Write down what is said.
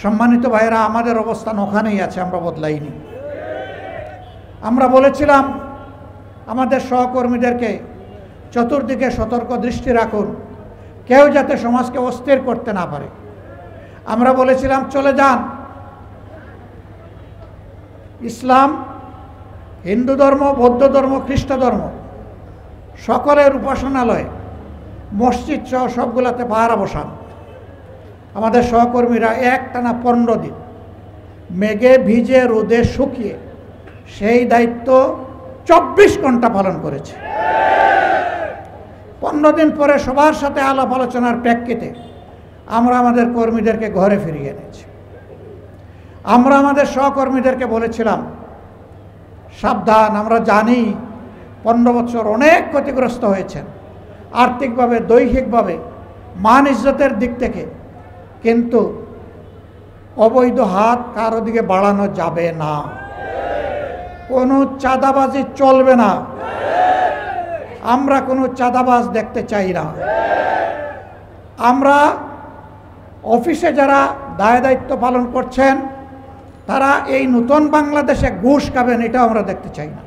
সম্মানিত ভাইয়েরা, আমাদের অবস্থান ওখানেই আছে, আমরা বদলাইনি। আমরা বলেছিলাম আমাদের সহকর্মীদেরকে চতুর্দিকে সতর্ক দৃষ্টি রাখুন, কেউ যাতে সমাজকে অস্থির করতে না পারে। আমরা বলেছিলাম চলে যান, ইসলাম, হিন্দু ধর্ম, বৌদ্ধ ধর্ম, খ্রিস্ট ধর্ম সকলের উপাসনালয়, মসজিদ সহ সবগুলাতে পাহারা বসান। আমাদের সহকর্মীরা একটানা 15 দিন মেঘে ভিজে রোদে শুকিয়ে সেই দায়িত্ব 24 ঘন্টা পালন করেছে। 15 দিন পরে সবার সাথে আলাপ আলোচনার প্রেক্ষিতে আমরা আমাদের কর্মীদেরকে ঘরে ফিরিয়ে এনেছি। আমরা আমাদের সহকর্মীদেরকে বলেছিলাম সাবধান, আমরা জানি 15 বছর অনেক ক্ষতিগ্রস্ত হয়েছেন আর্থিকভাবে, দৈহিকভাবে, মান ইজ্জতের দিক থেকে, কিন্তু অবৈধ হাত কারো দিকে বাড়ানো যাবে না, কোনো চাঁদাবাজি চলবে না, আমরা কোনো চাঁদাবাজ দেখতে চাই না। আমরা অফিসে যারা দায় দায়িত্ব পালন করছেন তারা এই নতুন বাংলাদেশে ঘুষ খাবেন, এটাও আমরা দেখতে চাই না।